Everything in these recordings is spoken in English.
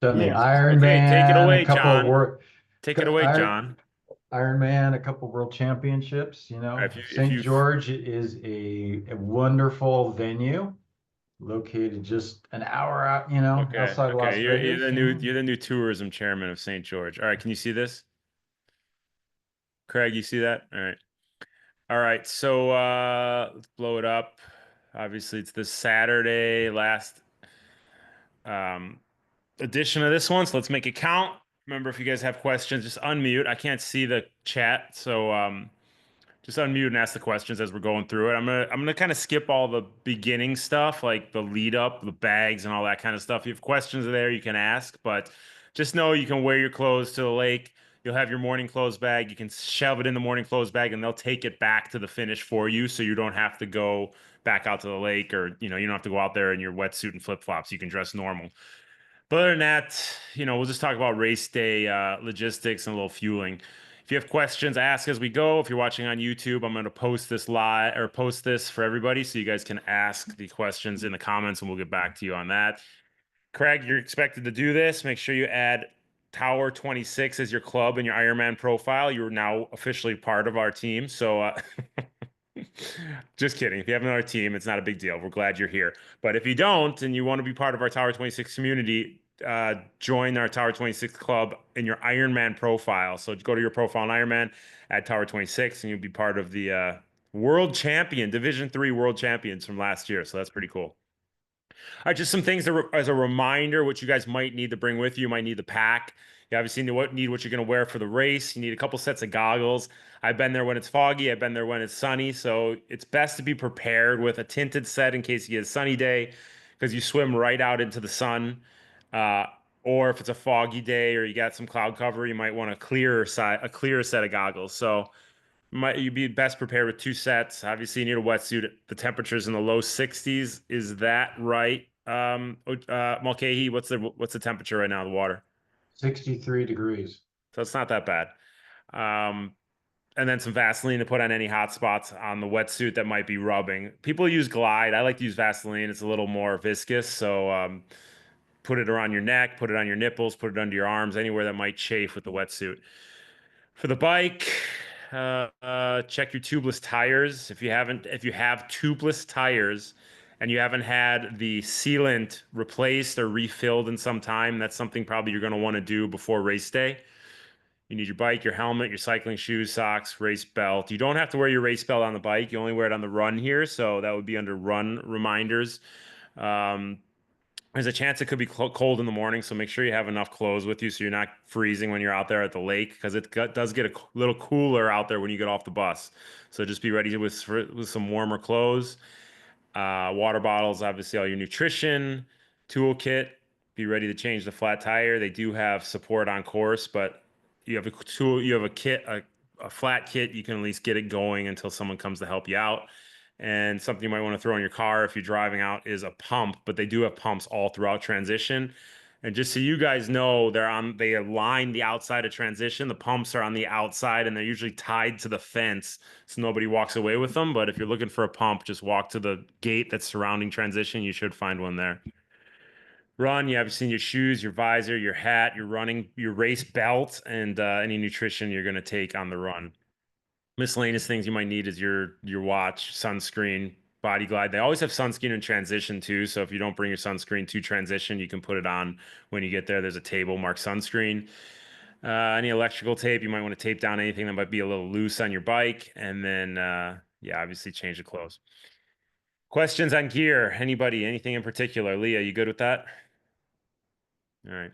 Done the Yeah. Okay, take it Ironman, a away, couple of John. work, Take it away, John. Ironman, a couple world championships. If St. you George is a wonderful venue located just an hour out, okay, outside of okay, Las Vegas. you're the new tourism chairman of St. George. All right, can you see this? Craig, you see that? All right. All right, so let's blow it up. Obviously, it's this Saturday, last um edition of this one, so let's make it count. Remember, if you guys have questions, just unmute. I can't see the chat, so just unmute and ask the questions as we're going through it. I'm gonna kind of skip all the beginning stuff, like the lead up, the bags, and all that kind of stuff. If you have questions there, you can ask, but just know you can wear your clothes to the lake. You'll have your morning clothes bag. You can shove it in the morning clothes bag, and they'll take it back to the finish for you, so you don't have to go back out to the lake, or you don't have to go out there in your wetsuit and flip flops. You can dress normal. But other than that, we'll just talk about race day logistics and a little fueling. If you have questions, ask as we go. If you're watching on YouTube, I'm going to post this live or post this for everybody so you guys can ask the questions in the comments and we'll get back to you on that. Craig, you're expected to do this. Make sure you add Tower 26 as your club in your Ironman profile. You're now officially part of our team. So, just kidding. If you have another team, it's not a big deal. We're glad you're here. But if you don't and you want to be part of our Tower 26 community, join our Tower 26 club in your Ironman profile. So go to your profile on Ironman, add Tower 26, and you'll be part of the world champion, Division 3 world champions from last year. So that's pretty cool. All right, just some things as a reminder, what you guys might need to bring with you. You might need the pack. You obviously need what you're going to wear for the race. You need a couple sets of goggles. I've been there when it's foggy. I've been there when it's sunny. So it's best to be prepared with a tinted set in case you get a sunny day because you swim right out into the sun. Uh, or if it's a foggy day or you got some cloud cover, you might want a clearer set of goggles. So you'd be best prepared with two sets. Obviously, you need a wetsuit. The temperature's in the low 60s. Is that right? Mulcahy, what's the temperature right now in the water? 63 degrees. So it's not that bad. Um, and then some Vaseline to put on any hot spots on the wetsuit that might be rubbing. People use Glide. I like to use Vaseline. It's a little more viscous. So put it around your neck, put it on your nipples, put it under your arms, anywhere that might chafe with the wetsuit. For the bike, check your tubeless tires. If you have tubeless tires and you haven't had the sealant replaced or refilled in some time, that's something probably you're going to want to do before race day. You need your bike, your helmet, your cycling shoes, socks, race belt. You don't have to wear your race belt on the bike. You only wear it on the run here, so that would be under run reminders. Um, there's a chance it could be cold in the morning, so make sure you have enough clothes with you so you're not freezing when you're out there at the lake because does get a little cooler out there when you get off the bus. So just be ready with some warmer clothes. Water bottles, obviously, all your nutrition, toolkit. Be ready to change the flat tire. They do have support on course, but you have a flat kit. You can at least get it going until someone comes to help you out. And something you might want to throw in your car if you're driving out is a pump, but they do have pumps all throughout transition. And just so you guys know, they align the outside of transition. The pumps are on the outside and they're usually tied to the fence so nobody walks away with them. But if you're looking for a pump, just walk to the gate that's surrounding transition. You should find one there. Run, you have seen your shoes, your visor, your hat, your race belt, and any nutrition you're going to take on the run. Miscellaneous things you might need is your watch, sunscreen, body glide. They always have sunscreen in transition too. So if you don't bring your sunscreen to transition, you can put it on when you get there. There's a table marked sunscreen. Any electrical tape, you might want to tape down anything that might be a little loose on your bike. And then, yeah, obviously change the clothes. Questions on gear? Anybody? Anything in particular? Leah, you good with that? All right.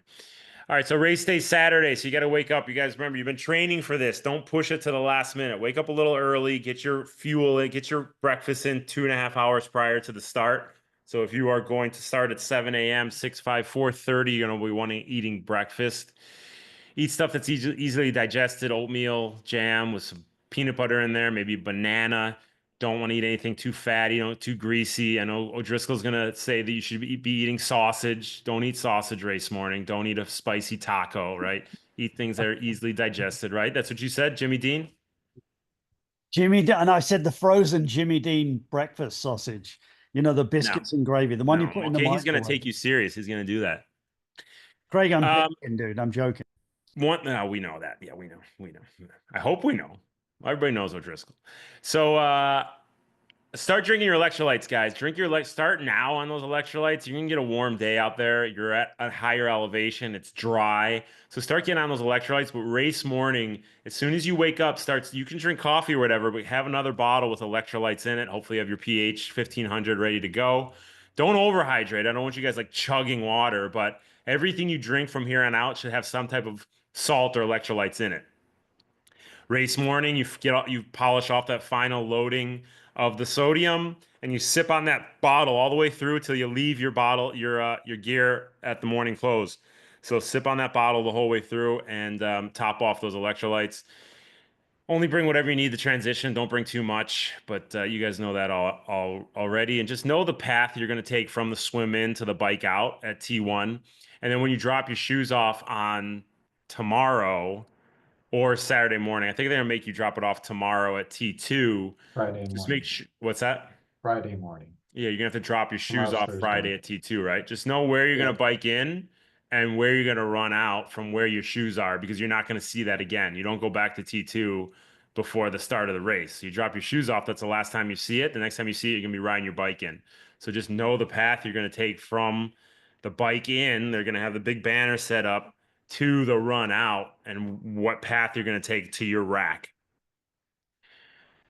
All right, so race day Saturday. So you got to wake up. You guys remember, you've been training for this. Don't push it to the last minute. Wake up a little early, get your fuel in, get your breakfast in 2.5 hours prior to the start. So if you are going to start at 7 a.m., 6, 5, 4:30, you're going to be eating breakfast. Eat stuff that's easily digested, oatmeal, jam with some peanut butter in there, maybe banana. Don't want to eat anything too fatty, too greasy. I know O'Driscoll's gonna say that you should be eating sausage. Don't eat sausage race morning. Don't eat a spicy taco, right? Eat things that are easily digested, right? That's what you said, Jimmy Dean? And I said the frozen Jimmy Dean breakfast sausage. The No, biscuits and gravy, the one you no. put in the Okay, he's gonna microwave. take you serious. He's gonna do that. Craig, I'm Um, joking, dude. I'm joking. No, we know that. Yeah, we know. We know. I hope we know. Everybody knows O'Driscoll. So start drinking your electrolytes, guys. Start now on those electrolytes. You're gonna get a warm day out there. You're at a higher elevation. It's dry. So start getting on those electrolytes. But race morning, as soon as you wake up, you can drink coffee or whatever, but have another bottle with electrolytes in it. Hopefully you have your pH 1500 ready to go. Don't overhydrate. I don't want you guys like chugging water, but everything you drink from here on out should have some type of salt or electrolytes in it. Race morning, you polish off that final loading of the sodium, and you sip on that bottle all the way through till you leave your gear at the morning close. So sip on that bottle the whole way through and top off those electrolytes. Only bring whatever you need to transition. Don't bring too much, but you guys know that all already. And just know the path you're going to take from the swim in to the bike out at T1. And then when you drop your shoes off on tomorrow or Saturday morning, I think they're going to make you drop it off tomorrow at T2. Friday Just morning. make sure, what's that? Friday morning. Yeah, you're going to have to drop your shoes Tomorrow's off Thursday. Friday at T2, right? Just know where you're going to bike in and where you're going to run out from where your shoes are, because you're not going to see that again. You don't go back to T2 before the start of the race. You drop your shoes off. That's the last time you see it. The next time you see it, you're going to be riding your bike in. So just know the path you're going to take from the bike in. They're going to have the big banner set up to the run out and what path you're going to take to your rack.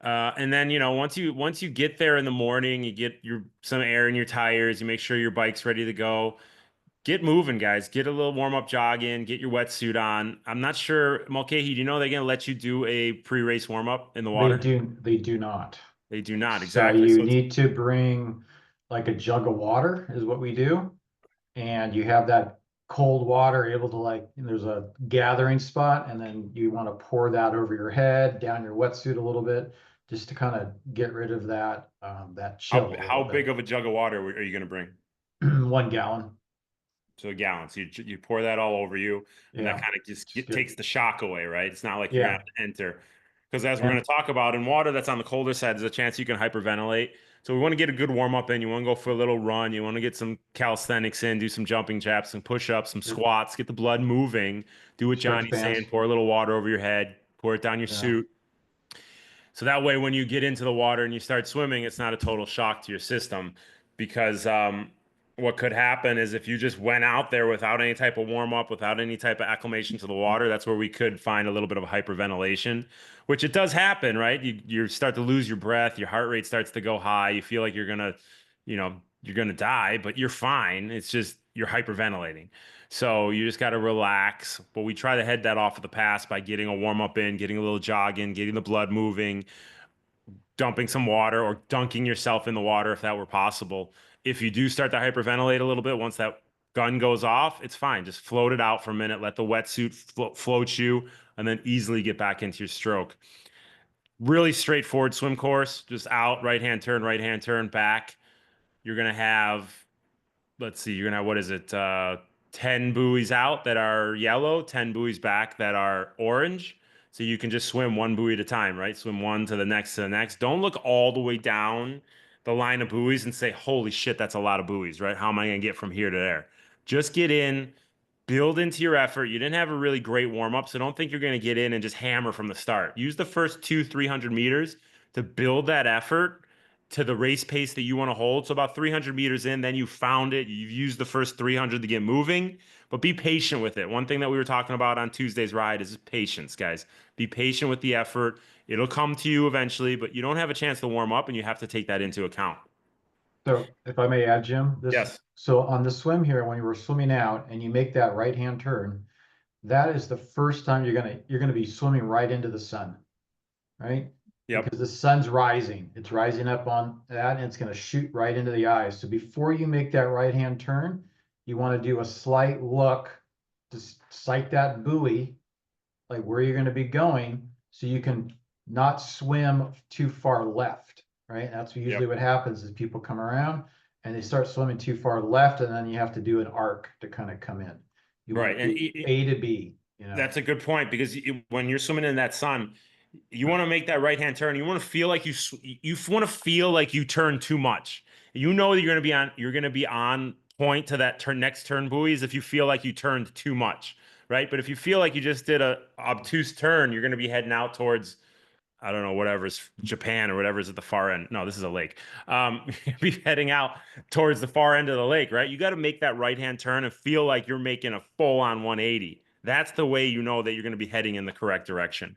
And then, once you get there in the morning, you get some air in your tires, you make sure your bike's ready to go. Get moving, guys. Get a little warm-up jog in, get your wetsuit on. I'm not sure, Mulcahy, do you know they're going to let you do a pre-race warm-up in the water? They do not. They do not, exactly. So you need to bring like a jug of water is what we do. And you have that cold water able to there's a gathering spot, and then you want to pour that over your head, down your wetsuit a little bit, just to kind of get rid of that chill. How big of a jug of water are you going to bring? 1 gallon. So a gallon. So you pour that all over you, and that kind of just takes the shock away, right? It's not like you're going to have to enter. Because as we're going to talk about, in water that's on the colder side, there's a chance you can hyperventilate. So we want to get a good warm-up in. You want to go for a little run. You want to get some calisthenics in, do some jumping jacks, some push-ups, some squats, get the blood moving. Do what Johnny's saying, pour a little water over your head, pour it down your suit. So that way, when you get into the water and you start swimming, it's not a total shock to your system. Because what could happen is if you just went out there without any type of warm-up, without any type of acclimation to the water, that's where we could find a little bit of hyperventilation, which it does happen, right? You start to lose your breath, your heart rate starts to go high, you feel like you're gonna die, but you're fine. It's just you're hyperventilating. So you just got to relax. But we try to head that off of the pass by getting a warm-up in, getting a little jog in, getting the blood moving, dumping some water or dunking yourself in the water if that were possible. If you do start to hyperventilate a little bit, once that gun goes off, it's fine. Just float it out for a minute. Let the wetsuit float you, and then easily get back into your stroke. Really straightforward swim course. Just out, right-hand turn, back. You're going to have, let's see, you're going to have, what is it, 10 buoys out that are yellow, 10 buoys back that are orange. So you can just swim one buoy at a time, right? Swim one to the next, to the next. Don't look all the way down the line of buoys and say, holy shit, that's a lot of buoys, right? How am I going to get from here to there? Just get in, build into your effort. You didn't have a really great warm-up, so don't think you're going to get in and just hammer from the start. Use the first 200-300 meters to build that effort to the race pace that you want to hold. So about 300 meters in, then you found it. You've used the first 300 to get moving, but be patient with it. One thing that we were talking about on Tuesday's ride is patience, guys. Be patient with the effort. It'll come to you eventually, but you don't have a chance to warm up, and you have to take that into account. So if I may add, Jim, Yes. So on the swim here, when you were swimming out and you make that right-hand turn, that is the first time you're gonna be swimming right into the sun, right? Yep. Because the sun's rising. It's rising up on that, and it's gonna shoot right into the eyes. So before you make that right-hand turn, you want to do a slight look to sight that buoy, like where you're going to be going, so you can not swim too far left, right? That's usually what happens is people come around and they start swimming too far left, and then you have to do an arc to kind of come in. Right, and A to B. That's a good point, because when you're swimming in that sun, you want to make that right-hand turn. You want to feel like you want to feel like you turn too much. You know that you're going to be on point to that next turn buoy is if you feel like you turned too much, right? But if you feel like you just did a obtuse turn, you're going to be heading out towards, I don't know, whatever's Japan or whatever's at the far end. No, this is a lake. You'll be heading out towards the far end of the lake, right? You got to make that right-hand turn and feel like you're making a full-on 180. That's the way you know that you're going to be heading in the correct direction.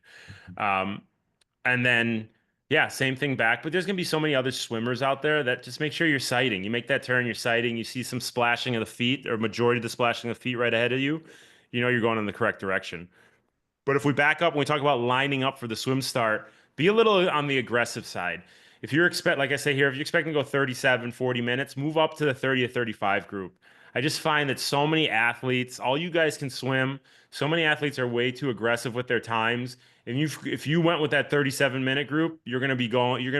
And then, yeah, same thing back. But there's going to be so many other swimmers out there that just make sure you're sighting. You make that turn, you're sighting, you see some splashing of the feet or majority of the splashing of the feet right ahead of you, you know you're going in the correct direction. But if we back up, when we talk about lining up for the swim start, be a little on the aggressive side. If you're like I say here, if you're expecting to go 37, 40 minutes, move up to the 30 to 35 group. I just find that so many athletes, all you guys can swim, so many athletes are way too aggressive with their times. And if you went with that 37-minute group, you're going to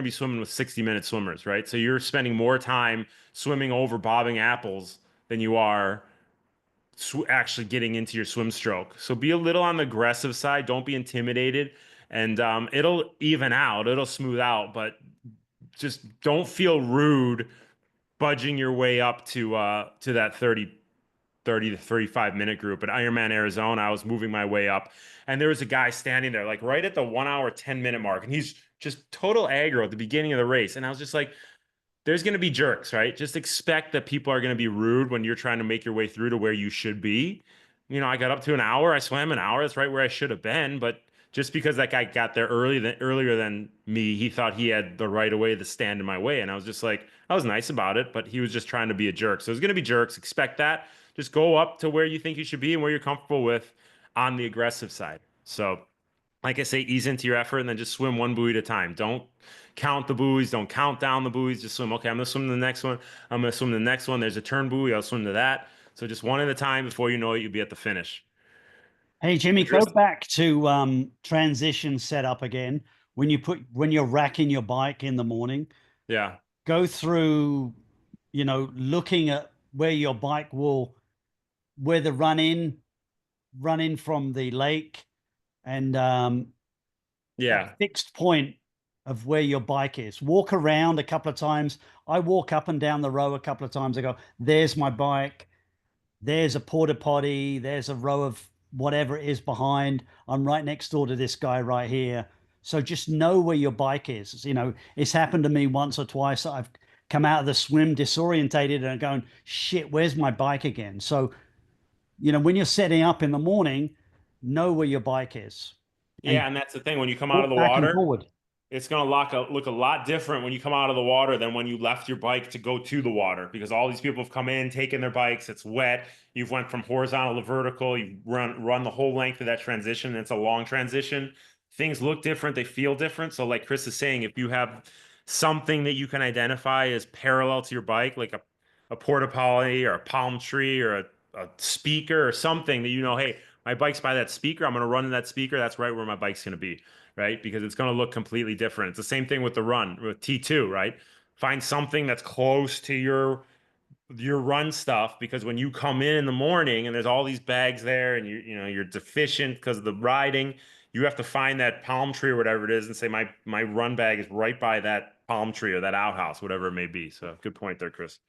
be swimming with 60-minute swimmers, right? So you're spending more time swimming over bobbing apples than you are actually getting into your swim stroke. So be a little on the aggressive side. Don't be intimidated, and it'll even out. It'll smooth out, but just don't feel rude budging your way up to that 30 to 35-minute group. At Ironman Arizona, I was moving my way up, and there was a guy standing there like right at the 1 hour 10-minute mark, and he's just total aggro at the beginning of the race. And I was just like, there's going to be jerks, right? Just expect that people are going to be rude when you're trying to make your way through to where you should be. You know, I got up to an hour, I swam an hour. That's right where I should have been. But just because that guy got there earlier than me, he thought he had the right of way to stand in my way. And I was just like, I was nice about it, but he was just trying to be a jerk. So there's going to be jerks. Expect that. Just go up to where you think you should be and where you're comfortable with on the aggressive side. So, like I say, ease into your effort and then just swim one buoy at a time. Don't count the buoys. Don't count down the buoys. Just swim. Okay, I'm going to swim to the next one. I'm going to swim to the next one. There's a turn buoy. I'll swim to that. So just one at a time. Before you know it, you'll be at the finish. Hey, Jimmy, go back to transition setup again. When you're racking your bike in the morning, Yeah. go through, looking at where your bike where the run in from the lake, and Yeah. fixed point of where your bike is. Walk around a couple of times. I walk up and down the row a couple of times. I go, there's my bike. There's a porta potty. There's a row of whatever it is behind. I'm right next door to this guy right here. So just know where your bike is. It's happened to me once or twice. I've come out of the swim disorientated and going, shit, where's my bike again? So, when you're setting up in the morning, know where your bike is. Yeah, and that's the thing. When you come out of the Back and water, forward. it's going to look a lot different when you come out of the water than when you left your bike to go to the water, because all these people have come in, taken their bikes. It's wet. You've went from horizontal to vertical. You run the whole length of that transition. It's a long transition. Things look different. They feel different. So like Chris is saying, if you have something that you can identify as parallel to your bike, like a porta potty or a palm tree or a speaker or something that hey, my bike's by that speaker. I'm going to run in that speaker. That's right where my bike's going to be. Right? Because it's going to look completely different. It's the same thing with the run with T2, right? Find something that's close to your run stuff, because when you come in the morning and there's all these bags there and you're deficient because of the riding, you have to find that palm tree or whatever it is and say my run bag is right by that palm tree or that outhouse, whatever it may be. So good point there, Chris.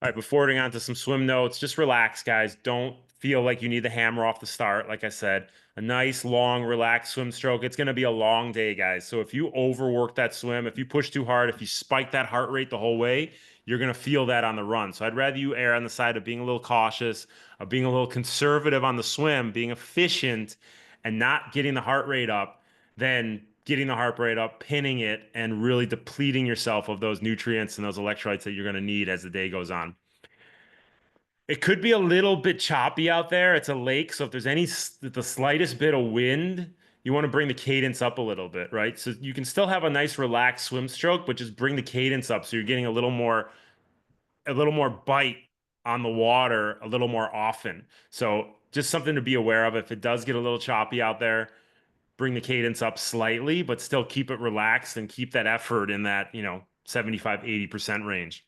All right, before getting on to some swim notes, just relax, guys. Don't feel like you need the hammer off the start. Like I said, a nice, long, relaxed swim stroke. It's going to be a long day, guys. So if you overwork that swim, if you push too hard, if you spike that heart rate the whole way, you're going to feel that on the run. So I'd rather you err on the side of being a little cautious, of being a little conservative on the swim, being efficient, and not getting the heart rate up than getting the heart rate up, pinning it, and really depleting yourself of those nutrients and those electrolytes that you're going to need as the day goes on. It could be a little bit choppy out there. It's a lake, so if there's the slightest bit of wind, you want to bring the cadence up a little bit, right? So you can still have a nice relaxed swim stroke, but just bring the cadence up so you're getting a little more bite on the water a little more often. So just something to be aware of. If it does get a little choppy out there, bring the cadence up slightly, but still keep it relaxed and keep that effort in that 75, 80% range.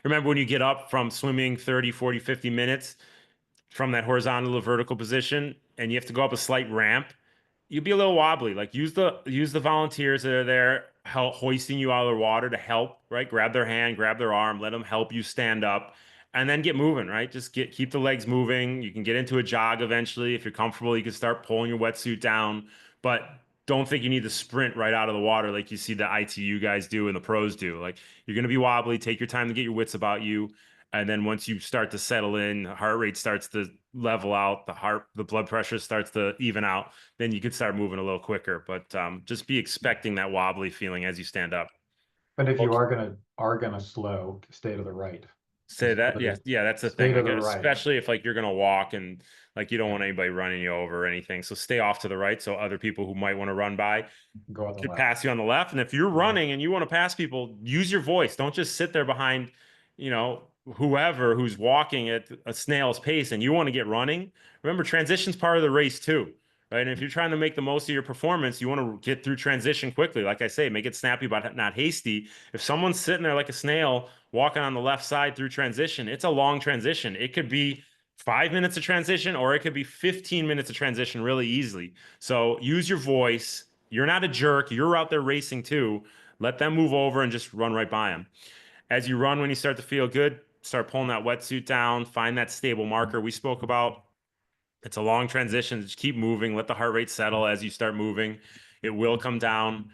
Remember, when you get up from swimming 30, 40, 50 minutes from that horizontal to vertical position, and you have to go up a slight ramp, you'll be a little wobbly. Like use the volunteers that are there hoisting you out of the water to help, right? Grab their hand, grab their arm, let them help you stand up, and then get moving, right? Just keep the legs moving. You can get into a jog eventually. If you're comfortable, you can start pulling your wetsuit down, but don't think you need to sprint right out of the water like you see the ITU guys do and the pros do. Like you're going to be wobbly. Take your time to get your wits about you. And then once you start to settle in, heart rate starts to level out, the blood pressure starts to even out, then you could start moving a little quicker. But just be expecting that wobbly feeling as you stand up. But if you Okay. are gonna slow, stay to the right. Say that, Stay yeah, yeah, that's the to thing. Like, the right. especially if like you're gonna walk and like you don't want anybody running you over or anything. So stay off to the right, so other people who might want to run by Go on the could left. pass you on the left. And if you're running and you want to pass people, use your voice. Don't just sit there behind, you know, whoever who's walking at a snail's pace and you want to get running. Remember, transition's part of the race too, right? And if you're trying to make the most of your performance, you want to get through transition quickly. Like I say, make it snappy but not hasty. If someone's sitting there like a snail walking on the left side through transition, it's a long transition. It could be 5 minutes of transition or it could be 15 minutes of transition really easily. So use your voice. You're not a jerk. You're out there racing too. Let them move over and just run right by them. As you run, when you start to feel good, start pulling that wetsuit down, find that stable marker we spoke about. It's a long transition. Just keep moving. Let the heart rate settle as you start moving. It will come down.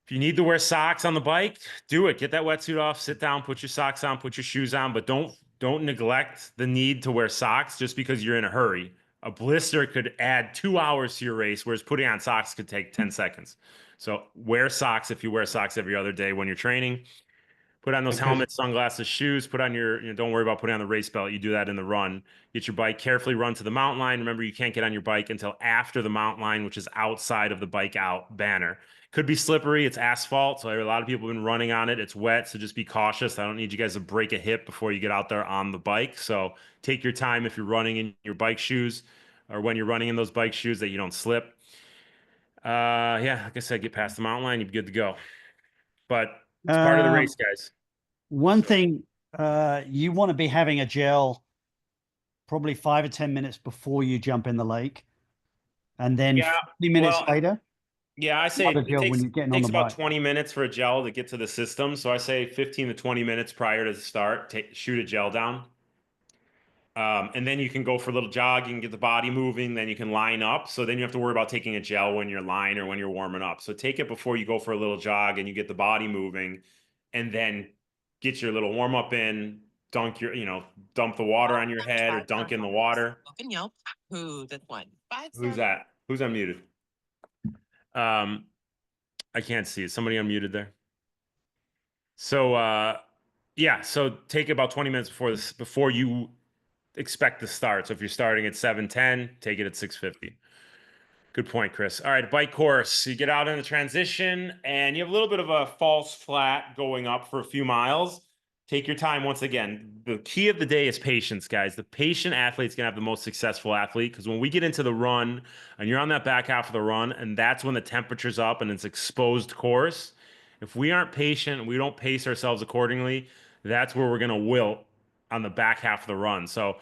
If you need to wear socks on the bike, do it. Get that wetsuit off, sit down, put your socks on, put your shoes on, but don't neglect the need to wear socks just because you're in a hurry. A blister could add 2 hours to your race, whereas putting on socks could take 10 seconds. So wear socks if you wear socks every other day when you're training. Put on those Because helmets, sunglasses, shoes. Put on your, don't worry about putting on the race belt. You do that in the run. Get your bike, carefully run to the mountain line. Remember, you can't get on your bike until after the mountain line, which is outside of the bike out banner. Could be slippery. It's asphalt. So a lot of people have been running on it. It's wet. So just be cautious. I don't need you guys to break a hip before you get out there on the bike. So take your time if you're running in your bike shoes or when you're running in those bike shoes that you don't slip. Yeah, like I said, get past the mountain line. You're good to go. But it's part of the race, guys. One So- thing, you want to be having a gel probably 5 or 10 minutes before you jump in the lake, and then Yeah, 50 minutes well, later, yeah, I say have a it gel when takes you're getting on takes the about bike. 20 minutes for a gel to get to the system. So I say 15 to 20 minutes prior to the start, shoot a gel down. And then you can go for a little jog, you can get the body moving, then you can line up. So then you have to worry about taking a gel when you're lying or when you're warming up. So take it before you go for a little jog and you get the body moving, and then get your little warm up in, dump the water on your head or dunk in the water. Open Yelp. Who that one? Who's that? Who's unmuted? I can't see. Is somebody unmuted there? So yeah, so take about 20 minutes before you expect to start. So if you're starting at 7:10, take it at 6:50. Good point, Chris. All right, bike course. You get out in the transition and you have a little bit of a false flat going up for a few miles. Take your time. Once again, the key of the day is patience, guys. The patient athlete's going to have the most successful athlete, because when we get into the run and you're on that back half of the run, and that's when the temperature's up and it's exposed course, if we aren't patient and we don't pace ourselves accordingly, that's where we're going to wilt on the back half of the run. So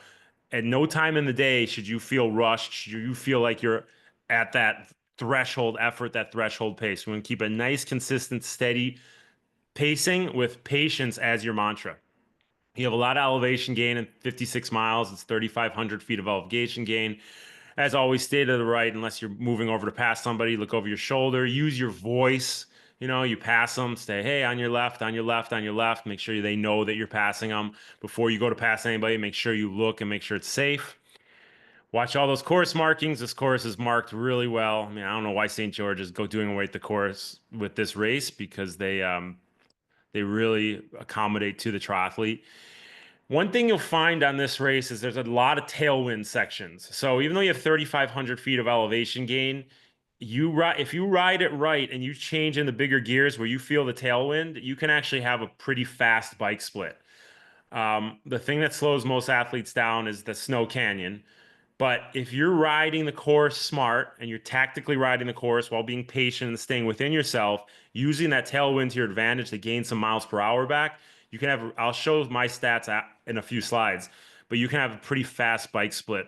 at no time in the day should you feel rushed. Should you feel like you're at that threshold effort, that threshold pace. We're going to keep a nice, consistent, steady pacing with patience as your mantra. You have a lot of elevation gain in 56 miles. It's 3,500 feet of elevation gain. As always, stay to the right unless you're moving over to pass somebody. Look over your shoulder. Use your voice. You pass them, say, hey, on your left, on your left, on your left. Make sure they know that you're passing them. Before you go to pass anybody, make sure you look and make sure it's safe. Watch all those course markings. This course is marked really well. I mean, I don't know why St. George is doing away with the course with this race, because they really accommodate to the triathlete. One thing you'll find on this race is there's a lot of tailwind sections. So even though you have 3,500 feet of elevation gain, if you ride it right and you change in the bigger gears where you feel the tailwind, you can actually have a pretty fast bike split. The thing that slows most athletes down is the snow canyon. But if you're riding the course smart and you're tactically riding the course while being patient and staying within yourself, using that tailwind to your advantage to gain some miles per hour back, you can have, I'll show my stats in a few slides, but you can have a pretty fast bike split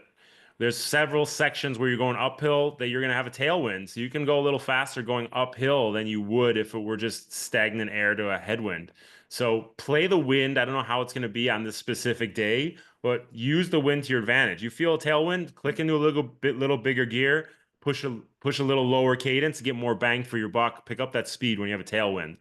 There's several sections where you're going uphill that you're going to have a tailwind. So you can go a little faster going uphill than you would if it were just stagnant air to a headwind. So play the wind. I don't know how it's going to be on this specific day, but use the wind to your advantage. You feel a tailwind, click into a little bigger gear, push a little lower cadence to get more bang for your buck. Pick up that speed when you have a tailwind.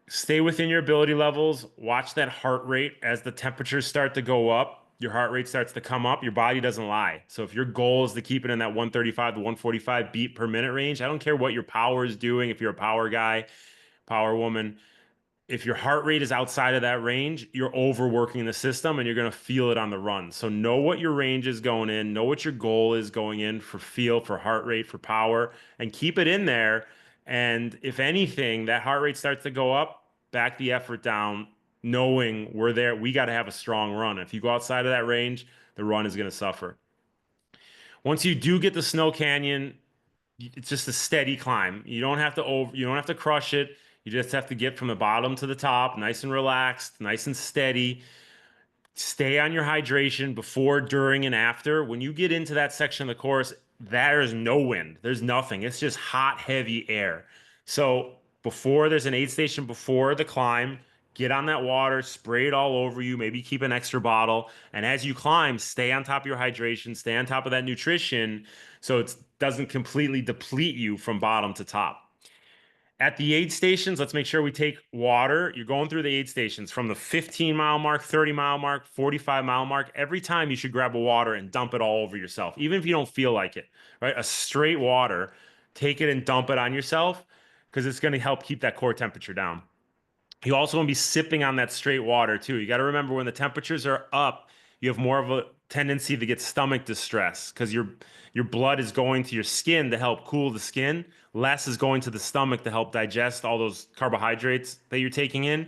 Stay within your ability levels. Watch that heart rate as the temperatures start to go up. Your heart rate starts to come up. Your body doesn't lie. So if your goal is to keep it in that 135 to 145 beat per minute range, I don't care what your power is doing. If you're a power guy, power woman, if your heart rate is outside of that range, you're overworking the system and you're going to feel it on the run. So know what your range is going in, know what your goal is going in for feel, for heart rate, for power, and keep it in there. And if anything, that heart rate starts to go up, back the effort down, knowing we're there. We got to have a strong run. If you go outside of that range, the run is going to suffer. Once you do get the snow canyon, it's just a steady climb. You don't have to crush it. You just have to get from the bottom to the top, nice and relaxed, nice and steady. Stay on your hydration before, during, and after. When you get into that section of the course, there is no wind. There's nothing. It's just hot, heavy air. So before there's an aid station before the climb, get on that water, spray it all over you, maybe keep an extra bottle. And as you climb, stay on top of your hydration, stay on top of that nutrition so it doesn't completely deplete you from bottom to top. At the aid stations, let's make sure we take water. You're going through the aid stations from the 15-mile mark, 30-mile mark, 45-mile mark. Every time you should grab a water and dump it all over yourself, even if you don't feel like it, right? A straight water, take it and dump it on yourself because it's going to help keep that core temperature down. You also want to be sipping on that straight water too. You got to remember when the temperatures are up, you have more of a tendency to get stomach distress because your blood is going to your skin to help cool the skin. Less is going to the stomach to help digest all those carbohydrates that you're taking in.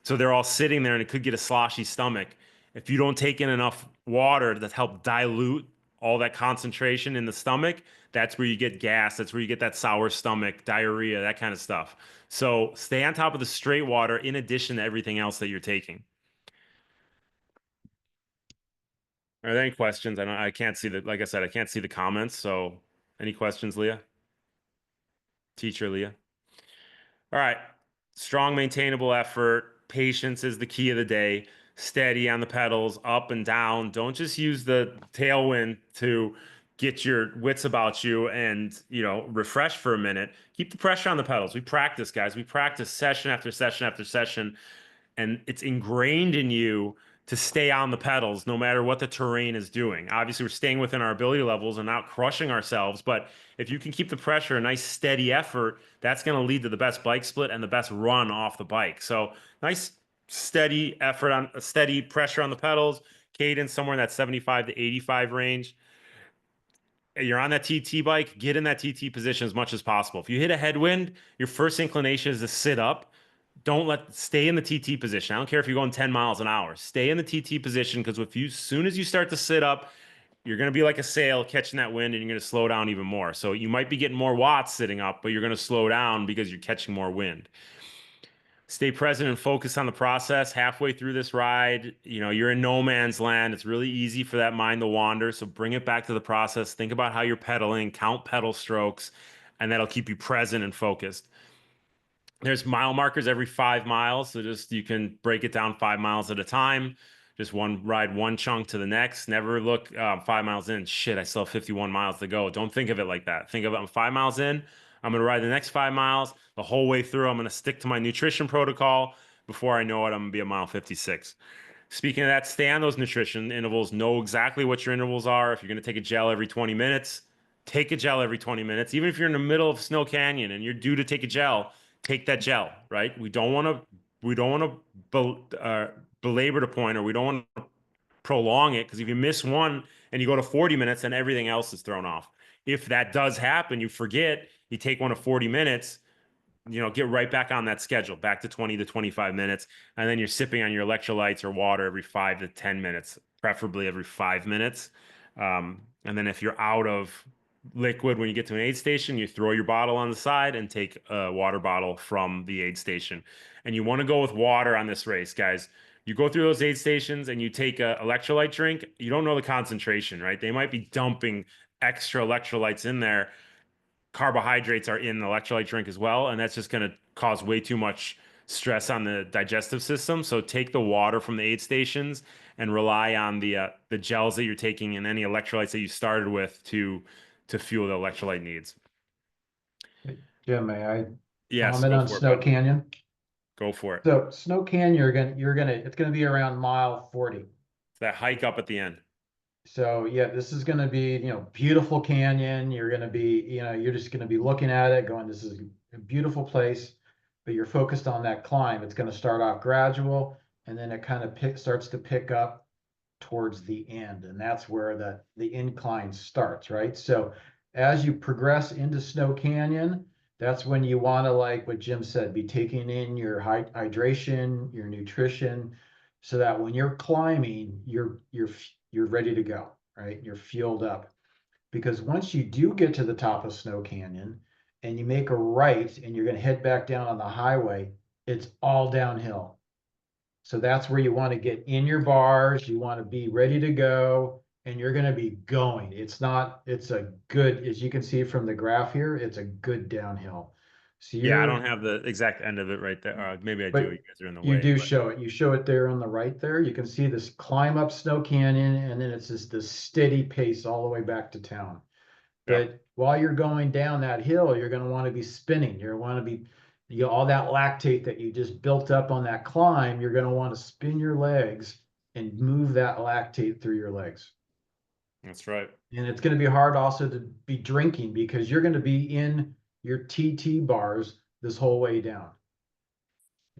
So they're all sitting there and it could get a sloshy stomach. If you don't take in enough water to help dilute all that concentration in the stomach, that's where you get gas. That's where you get that sour stomach, diarrhea, that kind of stuff. So stay on top of the straight water in addition to everything else that you're taking. Are there any questions? I can't see like I said, I can't see the comments. So any questions, Leah? Teacher Leah? All right. Strong, maintainable effort. Patience is the key of the day. Steady on the pedals, up and down. Don't just use the tailwind to get your wits about you and, refresh for a minute. Keep the pressure on the pedals. We practice, guys. We practice session after session after session, and it's ingrained in you to stay on the pedals no matter what the terrain is doing. Obviously, we're staying within our ability levels and not crushing ourselves, but if you can keep the pressure, a nice steady effort, that's going to lead to the best bike split and the best run off the bike. So nice steady effort on steady pressure on the pedals, cadence somewhere in that 75 to 85 range. You're on that TT bike, get in that TT position as much as possible. If you hit a headwind, your first inclination is to sit up. Stay in the TT position. I don't care if you're going 10 miles an hour. Stay in the TT position because as soon as you start to sit up, you're going to be like a sail catching that wind and you're going to slow down even more. So you might be getting more watts sitting up, but you're going to slow down because you're catching more wind. Stay present and focus on the process. Halfway through this ride, you're in no man's land. It's really easy for that mind to wander. So bring it back to the process. Think about how you're pedaling, count pedal strokes, and that'll keep you present and focused. There's mile markers every 5 miles. So you can break it down 5 miles at a time. Just ride one chunk to the next. Never look 5 miles in. Shit, I still have 51 miles to go. Don't think of it like that. Think of it, I'm 5 miles in. I'm going to ride the next 5 miles. The whole way through, I'm going to stick to my nutrition protocol. Before I know it, I'm going to be at mile 56. Speaking of that, stay on those nutrition intervals. Know exactly what your intervals are. If you're going to take a gel every 20 minutes, take a gel every 20 minutes. Even if you're in the middle of Snow Canyon and you're due to take a gel, take that gel, right? We don't want to belabor the point, or we don't want to prolong it, because if you miss one and you go to 40 minutes, then everything else is thrown off. If that does happen, you forget, you take one of 40 minutes, get right back on that schedule, back to 20 to 25 minutes, and then you're sipping on your electrolytes or water every 5 to 10 minutes, preferably every 5 minutes. And then if you're out of liquid when you get to an aid station, you throw your bottle on the side and take a water bottle from the aid station. And you want to go with water on this race, guys. You go through those aid stations and you take a electrolyte drink. You don't know the concentration, right? They might be dumping extra electrolytes in there. Carbohydrates are in the electrolyte drink as well, and that's just going to cause way too much stress on the digestive system. So take the water from the aid stations and rely on the gels that you're taking and any electrolytes that you started with to fuel the electrolyte needs. Jim, may I Yes, comment go on for it, Snow bud. Canyon? Go for it. So Snow Canyon, it's gonna be around mile 40. It's that hike up at the end. So yeah, this is gonna be, beautiful canyon. You're gonna be, you're just gonna be looking at it, going, this is a beautiful place, but you're focused on that climb. It's gonna start off gradual, and then it kind of starts to pick up towards the end, and that's where the incline starts, right? So as you progress into Snow Canyon, that's when you want to, like what Jim said, be taking in your hydration, your nutrition, so that when you're climbing, you're ready to go, right? You're fueled up. Because once you do get to the top of Snow Canyon and you make a right and you're going to head back down on the highway, it's all downhill. So that's where you want to get in your bars, you want to be ready to go, and you're going to be going. It's a good, as you can see from the graph here, it's a good downhill. So Yeah, I don't have the exact end of it right there. Maybe I do. But You guys are in the way. you do but- show it. You show it there on the right there. You can see this climb up Snow Canyon, and then it's just this steady pace all the way back to town. Yeah. But while you're going down that hill, you're going to want to be spinning. You're want to be, all that lactate that you just built up on that climb, you're going to want to spin your legs and move that lactate through your legs. That's right. And it's going to be hard also to be drinking because you're going to be in your TT bars this whole way down.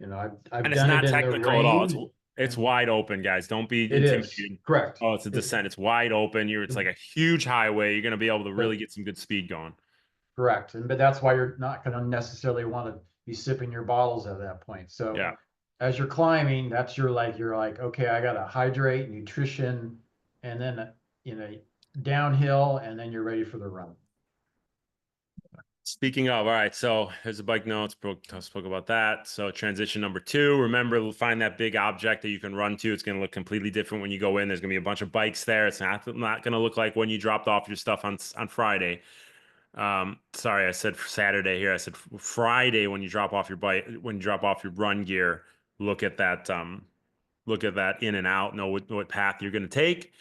I've And it's done not it in the technical at all. rain. It's wide open, guys. Don't be It is, intimidated. correct. Oh, it's a descent. It's wide open. It's like a huge highway. You're going to be able to really get some good speed going. Correct. But that's why you're not going to necessarily want to be sipping your bottles at that point. So Yeah. as you're climbing, that's you're like, okay, I got to hydrate, nutrition, and then, downhill, and then you're ready for the run. Speaking of, all right, so here's the bike notes. Spoke about that. So transition number 2, remember, find that big object that you can run to. It's going to look completely different when you go in. There's going to be a bunch of bikes there. It's not going to look like when you dropped off your stuff on Friday. Sorry, I said Saturday here. I said Friday when you drop off your bike, when you drop off your run gear, look at that in and out, know what path you're going to take.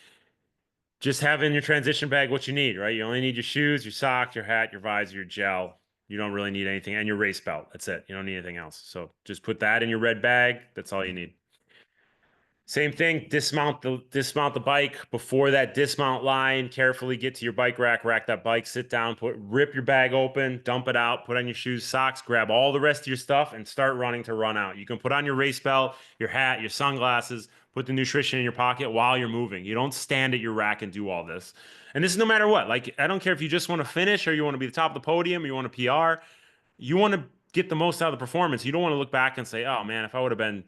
Just have in your transition bag what you need, right? You only need your shoes, your socks, your hat, your visor, your gel. You don't really need anything, and your race belt. That's it. You don't need anything else. So just put that in your red bag. That's all you need. Same thing, dismount the bike before that dismount line. Carefully get to your bike rack, rack that bike, sit down, rip your bag open, dump it out, put on your shoes, socks, grab all the rest of your stuff, and start running to run out. You can put on your race belt, your hat, your sunglasses, put the nutrition in your pocket while you're moving. You don't stand at your rack and do all this. And this is no matter what. Like, I don't care if you just want to finish or you want to be the top of the podium, or you want to PR. You want to get the most out of the performance. You don't want to look back and say, oh man, if I would have been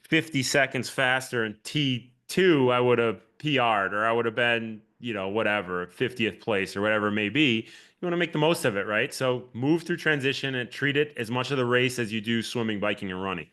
50 seconds faster in T2, I would have PR'd, or I would have been, whatever, 50th place or whatever it may be. You want to make the most of it, right? So move through transition and treat it as much of the race as you do swimming, biking, and running.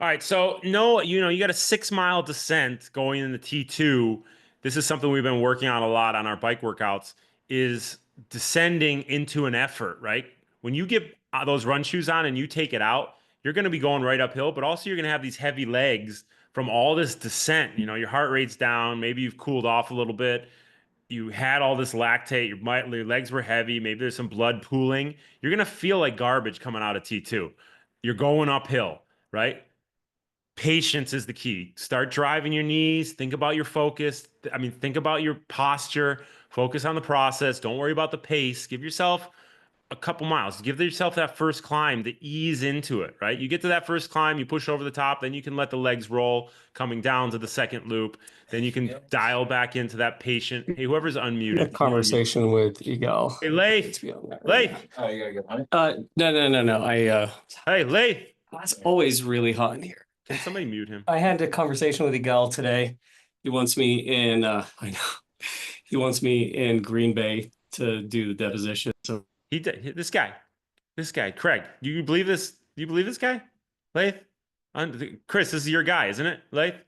All right, so you got a 6-mile descent going into T2. This is something we've been working on a lot on our bike workouts, is descending into an effort, right? When you get those run shoes on and you take it out, you're going to be going right uphill, but also you're going to have these heavy legs from all this descent. Your heart rate's down. Maybe you've cooled off a little bit. You had all this lactate. Your legs were heavy. Maybe there's some blood pooling. You're going to feel like garbage coming out of T2. You're going uphill, right? Patience is the key. Start driving your knees. Think about your focus. Think about your posture. Focus on the process. Don't worry about the pace. Give yourself a couple miles. Give yourself that first climb to ease into it, right? You get to that first climb, you push over the top, then you can let the legs roll coming down to the second loop. Then you can dial back into that patient. Hey, whoever's unmuted. A conversation with Egal. Hey, Leif. Leif. Oh, you gotta get honey? No. Hey, Leif. It's always really hot in here. Can somebody mute him? I had a conversation with Egal today. He wants me in, he wants me in Green Bay to do the deposition. So This guy, Craig. Do you believe this? Do you believe this guy, Leif? Chris, this is your guy, isn't it? Like,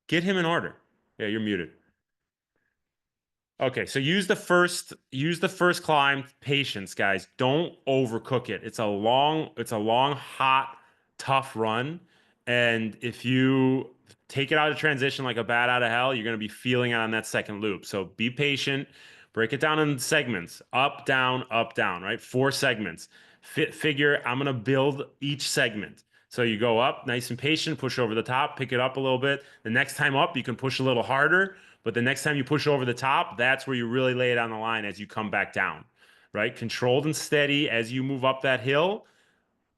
get him in order. Yeah, you're muted. Okay, so use the first climb. Patience, guys. Don't overcook it. It's a long, hot, tough run. And if you take it out of transition like a bat out of hell, you're gonna be feeling it on that second loop. So be patient, break it down in segments, up, down, right? 4 segments. Figure I'm gonna build each segment. So you go up, nice and patient, push over the top, pick it up a little bit. The next time up, you can push a little harder. But the next time you push over the top, that's where you really lay it on the line as you come back down, right? Controlled and steady as you move up that hill,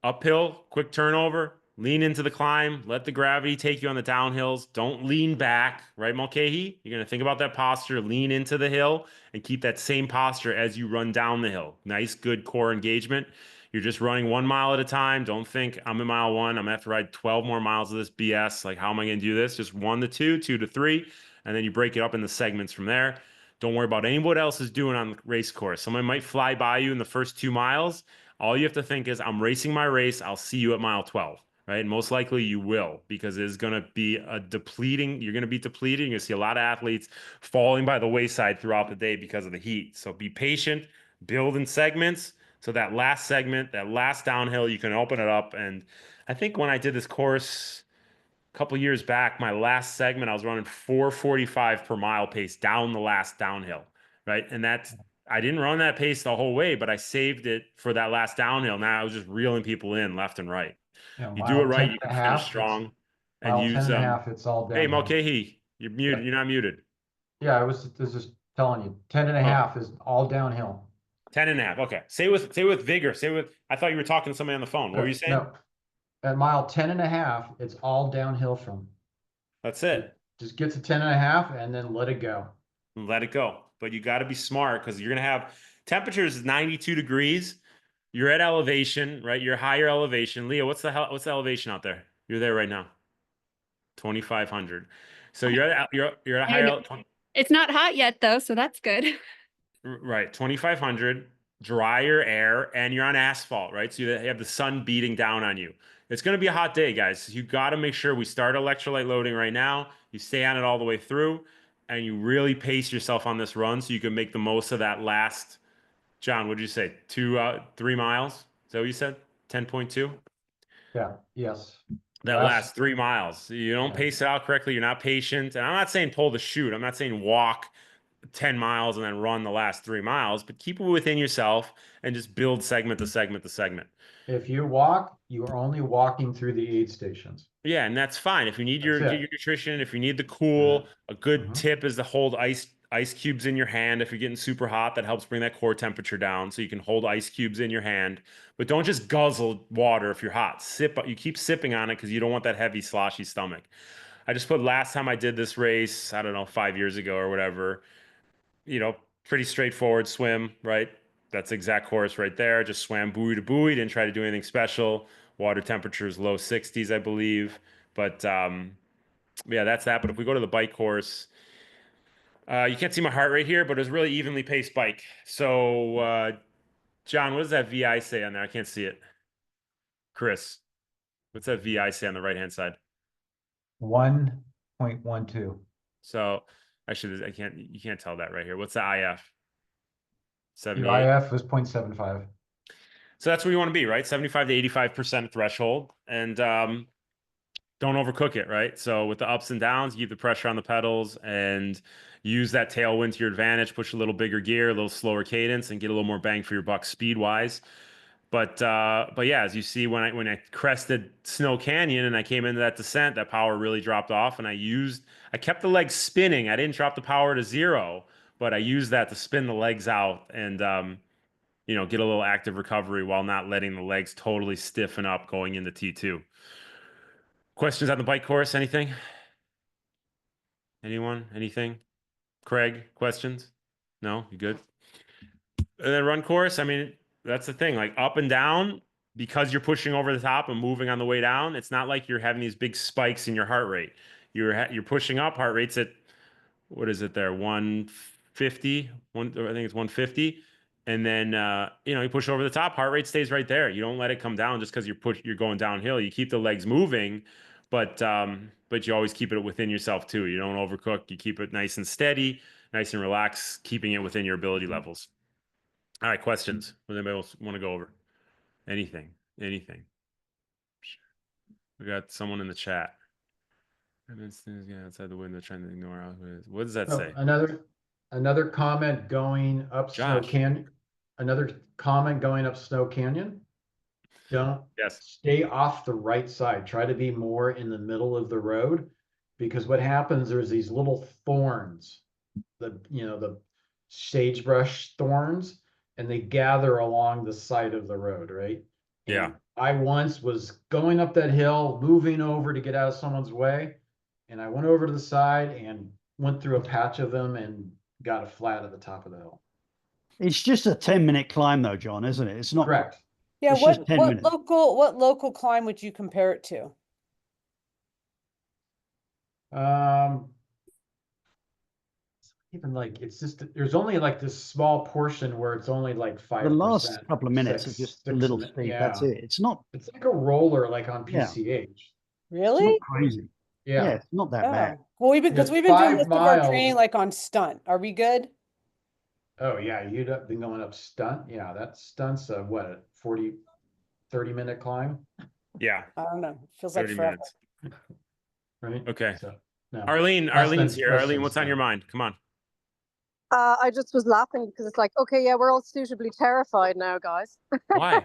uphill, quick turnover, lean into the climb, let the gravity take you on the downhills. Don't lean back, right, Mulcahy? You're going to think about that posture, lean into the hill, and keep that same posture as you run down the hill. Nice, good core engagement. You're just running 1 mile at a time. Don't think I'm in mile 1. I'm going to have to ride 12 more miles of this BS. Like, how am I going to do this? Just 1 to 2, 2 to 3. And then you break it up into segments from there. Don't worry about anyone else is doing on the race course. Someone might fly by you in the first 2 miles. All you have to think is, I'm racing my race. I'll see you at mile 12, right? And most likely you will, because it's going to be a depleting. You're going to be depleted. You're going to see a lot of athletes falling by the wayside throughout the day because of the heat. So be patient, build in segments. So that last segment, that last downhill, you can open it up. And I think when I did this course a couple years back, my last segment, I was running 4:45 per mile pace down the last downhill, right? And I didn't run that pace the whole way, but I saved it for that last downhill. Now I was just reeling people in left and right. Yeah, You do it mile right, 10 you and can a finish half, strong and mile 10 use and a half, it's all Hey, downhill. Mulcahy, you're muted. You're not muted. Yeah, I was just telling you, 10 and a half is all downhill. 10 and a half. Okay. Say with vigor. I thought you were talking to somebody on the phone. What were you saying? No, at mile 10 and a half, it's all downhill from. That's it. Just get to 10 and a half and then let it go. Let it go. But you got to be smart, because you're going to have temperatures 92 degrees. You're at elevation, right? You're higher elevation. Leah, what's the elevation out there? You're there right now. 2,500. So you're at a higher. It's not hot yet though, so that's good. Right, 2,500, drier air, and you're on asphalt, right? So you have the sun beating down on you. It's going to be a hot day, guys. You got to make sure we start electrolyte loading right now. You stay on it all the way through, and you really pace yourself on this run so you can make the most of that last. John, what did you say? 3 miles? Is that what you said? 10.2? Yeah, yes. That last 3 miles. You don't Yeah. pace it out correctly. You're not patient. And I'm not saying pull the chute. I'm not saying walk 10 miles and then run the last 3 miles, but keep it within yourself and just build segment to segment to segment. If you walk, you are only walking through the aid stations. Yeah, and that's fine. If you need That's get it. your nutrition, if you need the cool, a good Mhm. tip is to hold ice cubes in your hand. If you're getting super hot, that helps bring that core temperature down, so you can hold ice cubes in your hand. But don't just guzzle water if you're hot. You keep sipping on it, because you don't want that heavy sloshy stomach. I just put last time I did this race, I don't know, 5 years ago or whatever, pretty straightforward swim, right? That's the exact course right there. Just swam buoy to buoy, didn't try to do anything special. Water temperatures low 60s, I believe. But yeah, that's that. But if we go to the bike course, you can't see my heart rate here, but it was really evenly paced bike. So, John, what does that VI say on there? I can't see it. Chris, what's that VI say on the right-hand side? 1.12. So actually, you can't tell that right here. What's the IF? Your 78. IF was 0.75. So that's where you want to be, right? 75 to 85% threshold. And don't overcook it, right? So with the ups and downs, you keep the pressure on the pedals and use that tailwind to your advantage, push a little bigger gear, a little slower cadence, and get a little more bang for your buck speed-wise. But yeah, as you see, when I crested Snow Canyon and I came into that descent, that power really dropped off, and I kept the legs spinning. I didn't drop the power to 0, but I used that to spin the legs out and get a little active recovery while not letting the legs totally stiffen up going into T2. Questions on the bike course? Anything? Anyone? Anything? Craig, questions? No? You good? And then run course, I mean, that's the thing. Like up and down, because you're pushing over the top and moving on the way down, it's not like you're having these big spikes in your heart rate. You're pushing up, heart rate's at, what is it there? 150? I think it's 150. and then you push over the top. Heart rate stays right there. You don't let it come down just because you're going downhill. You keep the legs moving, but you always keep it within yourself too. You don't overcook. You keep it nice and steady, nice and relaxed, keeping it within your ability levels. All right, questions? Does anybody else want to go over anything? We got someone in the chat. Outside the window, trying to ignore. What does that Oh, say? Another comment going up Snow Josh. Canyon. Another comment going up Snow Canyon. Don't Yes. stay off the right side. Try to be more in the middle of the road, because what happens, there's these little thorns, the sagebrush thorns, and they gather along the side of the road, right? Yeah. And I once was going up that hill, moving over to get out of someone's way, and I went over to the side and went through a patch of them and got a flat at the top of the hill. It's just a 10-minute climb though, John, isn't it? It's not Correct. Yeah, It's just 10 what minutes. local climb would you compare it to? Even like, it's just, there's only like this small portion where it's only like 5%. The last couple of minutes are just a little six, steep. That's it. It's not It's like a roller, like on Yeah. PCH. it's Really? not crazy. Yeah, Yeah. it's not that Oh, bad. well, we've been Because doing 5 most of our miles- training like on stunt. Are we good? Oh, yeah, you'd have been going up stunt. Yeah, that stunt's a 30-minute climb, Yeah. I don't know. Feels like 30 forever. minutes. right? Okay. So, no. Arlene, Less Arlene's than- here. less Arlene, than what's on your stunt. mind? Come on. I just was laughing because it's like, okay, yeah, we're all suitably terrified now, guys. Why?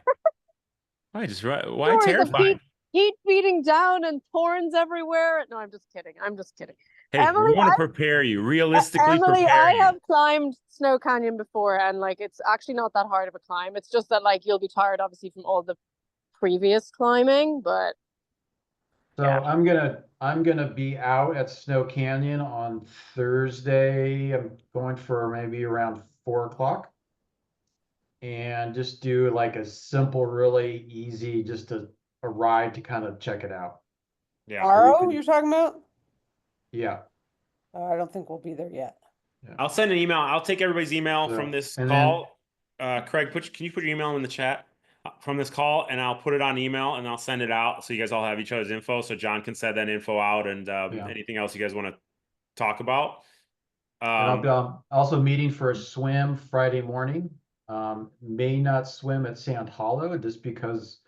Why Stories of terrified? Heat beating down and thorns everywhere. No, I'm just kidding. I'm just kidding. Hey, Emily, we want to I- prepare you, realistically Emily, prepare I you. have climbed Snow Canyon before, and like, it's actually not that hard of a climb. It's just that like you'll be tired, obviously, from all the previous climbing, but So Yeah. I'm gonna be out at Snow Canyon on Thursday. I'm going for maybe around 4 o'clock. And just do like a simple, really easy, just a ride to kind of check it out. Yeah. Tomorrow, you're talking about? Yeah. I don't think we'll be there yet. I'll send an email. I'll take everybody's email So, from this and then- call. Craig, can you put your email in the chat from this call, and I'll put it on email and I'll send it out so you guys all have each other's info. So John can send that info out, and anything else you guys want to talk about. And I'll be also meeting for a swim Friday morning. May not swim at Sand Hollow just because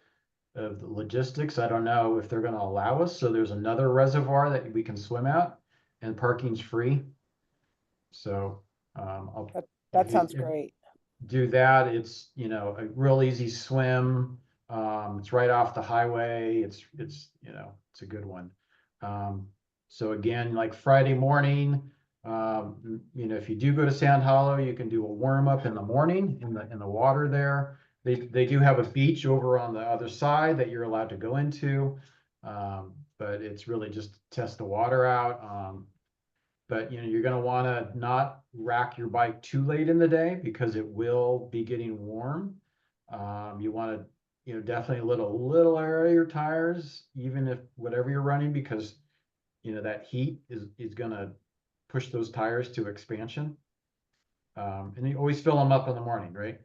of the logistics. I don't know if they're gonna allow us. So there's another reservoir that we can swim at, and parking's free. So, That sounds if- great. do that. It's, a real easy swim. It's right off the highway. It's a good one. So again, like Friday morning, if you do go to Sand Hollow, you can do a warm up in the morning in the water there. They do have a beach over on the other side that you're allowed to go into. But it's really just to test the water out. But you're gonna wanna not rack your bike too late in the day because it will be getting warm. You wanna, definitely little air your tires, even if whatever you're running, because that heat is gonna push those tires to expansion. And you always fill them up in the morning, right?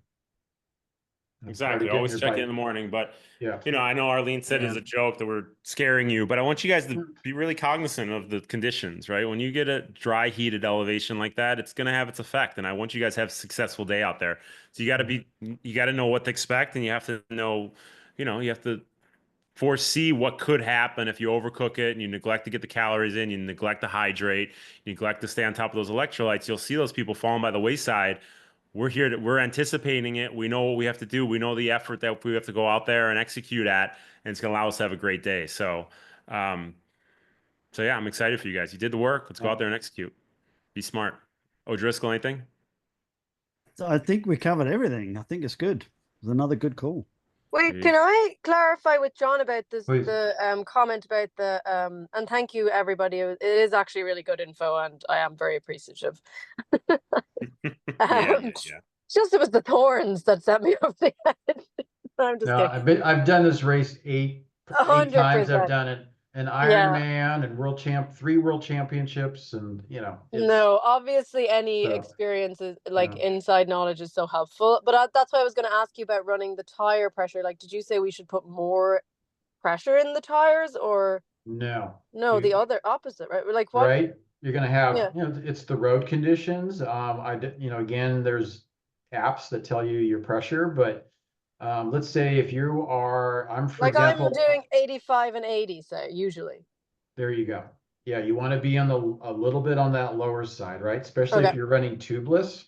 It's part of Exactly. getting Always your check bike- in the morning. But Yeah. I know Arlene said it's Yeah. a joke that we're scaring you, but I want you guys to be really cognizant of the conditions, right? When you get a dry, heated elevation like that, it's going to have its effect. And I want you guys to have a successful day out there. So you got to know what to expect, and you have to know, you have to foresee what could happen if you overcook it and you neglect to get the calories in, you neglect to hydrate, you neglect to stay on top of those electrolytes. You'll see those people falling by the wayside. We're anticipating it. We know what we have to do. We know the effort that we have to go out there and execute at, and it's going to allow us to have a great day. So yeah, I'm excited for you guys. You did the work. Let's go out there and execute. Be smart. O'Driscoll, anything? So I think we covered everything. I think it's good. It was another good call. wait, Yeah. can I clarify with John about this, Please. the comment about the and thank you everybody. It is actually really good info, and I am very appreciative. Yeah. It's just it was the thorns that set me off the head. I'm just No, kidding. I've done this race eight times. 100%. I've done it an Yeah. Ironman and three world championships, and No, obviously any So, experiences yeah. inside knowledge is so helpful. But that's why I was going to ask you about running the tire pressure. Like, did you say we should put more pressure in the tires, or no, no, You- the other opposite, right? Like what? right? You're gonna have, Yeah. it's the road conditions. Again, there's apps that tell you your pressure, but let's say if you are, for Like example, I'm doing 85 and 80, say usually. there you go. Yeah, you want to be on a little bit on that lower side, right? Especially if Okay. you're running tubeless.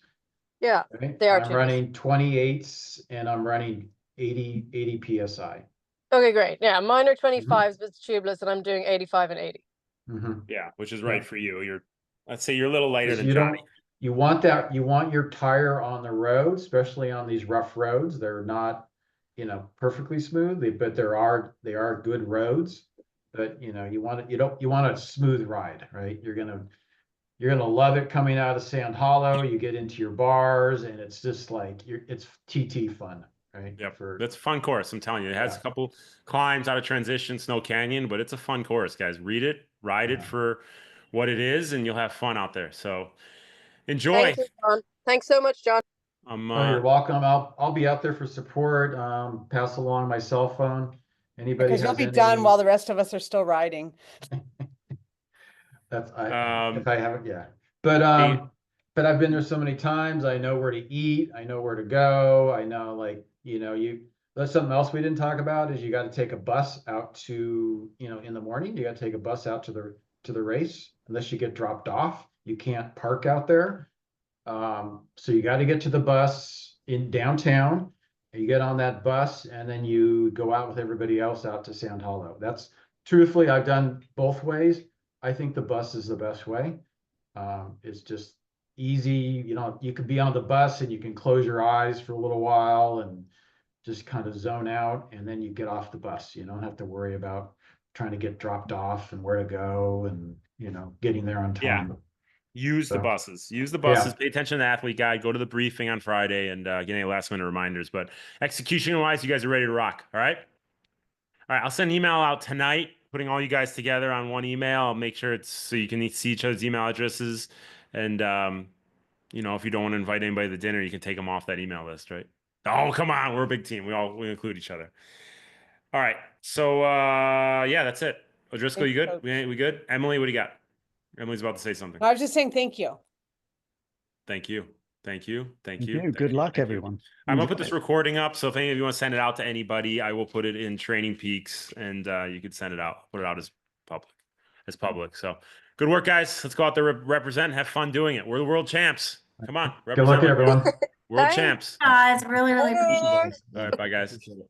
Yeah, Right? they are I'm tubeless. running 28s and I'm running 80 PSI. Okay, great. Yeah, mine are 25s, but it's tubeless, and I'm doing 85 and 80. Mhm. Yeah, which is Yeah. right for you. Let's say you're a little lighter Because than you Johnny. don't, you want your tire on the road, especially on these rough roads. They're not, perfectly smooth, but they are good roads. But you want a smooth ride, right? You're gonna love it coming out of Sand Hollow. You get into your bars and it's just like it's TT fun, right? Yep, that's a fun course. I'm telling you, it has a couple climbs out of transition, Snow Canyon, but it's a fun course, guys. Read it, ride it for what it is, and you'll have fun out there. So enjoy. Thank you, John. Thanks so much, John. Oh, you're welcome. I'll be out there for support. Pass along my cell phone. Anybody Because you'll has be any, done while the rest of us are still riding. if Um, I haven't, yeah. Hey. But I've been there so many times. I know where to eat. I know where to go. I know, that's something else we didn't talk about is you got to take a bus out to, in the morning, you got to take a bus out to the race. Unless you get dropped off, you can't park out there. So you got to get to the bus in downtown. You get on that bus and then you go out with everybody else out to Sand Hollow. That's truthfully, I've done both ways. I think the bus is the best way. It's just easy. You can be on the bus and you can close your eyes for a little while and just kind of zone out, and then you get off the bus. You don't have to worry about trying to get dropped off and where to go and getting there on Yeah. time. Use the So, buses. Use the buses. yeah. Pay attention to the athlete guide. Go to the briefing on Friday and get any last minute reminders. But execution wise, you guys are ready to rock. All right. All right. I'll send an email out tonight, putting all you guys together on one email. I'll make sure it's so you can see each other's email addresses. And, if you don't want to invite anybody to dinner, you can take them off that email list, right? Oh, come on. We're a big team. We include each other. All right. So, yeah, that's it. O'Driscoll, you good? Coach. We good? Emily, what do you got? Emily's about to say something. I was just saying thank you. Thank you. Thank you. Thank Thank you. you. Thank Good you. luck, Thank you. everyone. I'm gonna put Enjoy this it. recording up, so if any of you want to send it out to anybody, I will put it in Training Peaks, and you could send it out, put it out as public. So good work, guys. Let's go out there, represent, have fun doing it. We're the world champs. Come on, Good luck, represent like everyone. world Thanks. champs. Guys, really, really appreciate it. Bye. All right, bye, guys. Appreciate it.